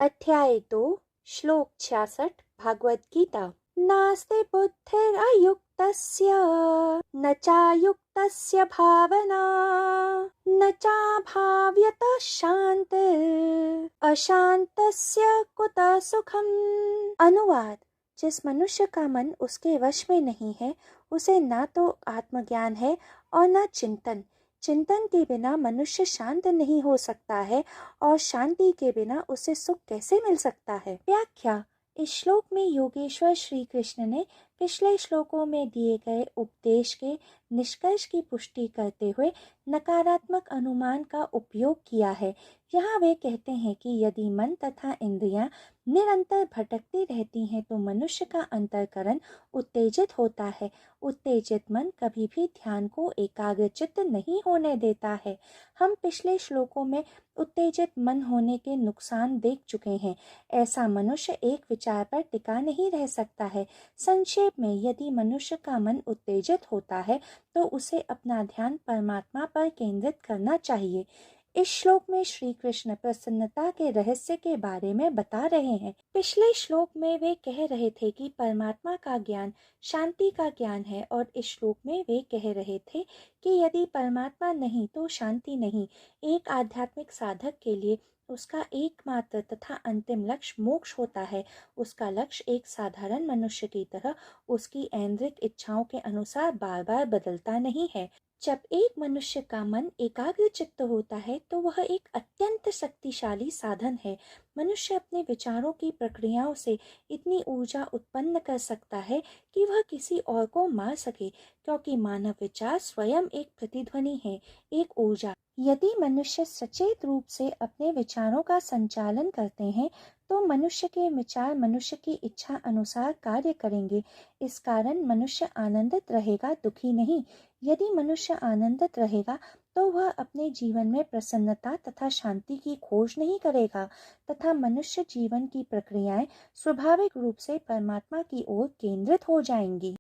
अध्याय 2 श्लोक 66 भागवत गीता। नास्ति बुद्धिरयुक्तस्य न चायुक्तस्य भावना न चाभाव्यतः शान्तिः अशान्तस्य कुतः सुखम्। अनुवाद। जिस मनुष्य का मन उसके वश में नहीं है उसे ना तो आत्मज्ञान है और न चिंतन। चिंतन के बिना मनुष्य शांत नहीं हो सकता है और शांति के बिना उसे सुख कैसे मिल सकता है। व्याख्या। इस श्लोक में योगेश्वर श्री कृष्ण ने पिछले श्लोकों में दिए गए उपदेश के निष्कर्ष की पुष्टि करते हुए नकारात्मक अनुमान का उपयोग किया है। यहाँ वे कहते हैं कि यदि मन तथा इंद्रियां निरंतर भटकती रहती हैं तो मनुष्य का अंतःकरण उत्तेजित होता है। उत्तेजित मन कभी भी ध्यान को एकाग्रचित्त नहीं होने देता है। हम पिछले श्लोकों में उत्तेजित मन होने के नुकसान देख चुके हैं। ऐसा मनुष्य एक विचार पर टिका नहीं रह सकता है। संक्षेप में, यदि मनुष्य का मन उत्तेजित होता है तो उसे अपना ध्यान परमात्मा पर केंद्रित करना चाहिए। इस श्लोक में श्री कृष्ण प्रसन्नता के रहस्य के बारे में बता रहे हैं। पिछले श्लोक में वे कह रहे थे कि परमात्मा का ज्ञान शांति का ज्ञान है और इस श्लोक में वे कह रहे थे कि यदि परमात्मा नहीं तो शांति नहीं। एक आध्यात्मिक साधक के लिए उसका एकमात्र तथा अंतिम लक्ष्य मोक्ष होता है। उसका लक्ष्य एक साधारण मनुष्य की तरह उसकी ऐन्द्रिक इच्छाओं के अनुसार बार बार बदलता नहीं है। जब एक मनुष्य का मन एकाग्र चित्त होता है तो वह एक अत्यंत शक्तिशाली साधन है। मनुष्य अपने विचारों की प्रक्रियाओं से इतनी ऊर्जा उत्पन्न कर सकता है कि वह किसी और को मार सके, क्योंकि मानव विचार स्वयं एक प्रतिध्वनि है, एक ऊर्जा। यदि मनुष्य सचेत रूप से अपने विचारों का संचालन करते हैं तो मनुष्य के विचार मनुष्य की इच्छा अनुसार कार्य करेंगे। इस कारण मनुष्य आनंदित रहेगा, दुखी नहीं। यदि मनुष्य आनंदित रहेगा तो वह अपने जीवन में प्रसन्नता तथा शांति की खोज नहीं करेगा तथा मनुष्य जीवन की प्रक्रियाएं स्वाभाविक रूप से परमात्मा की ओर केंद्रित हो जाएंगी।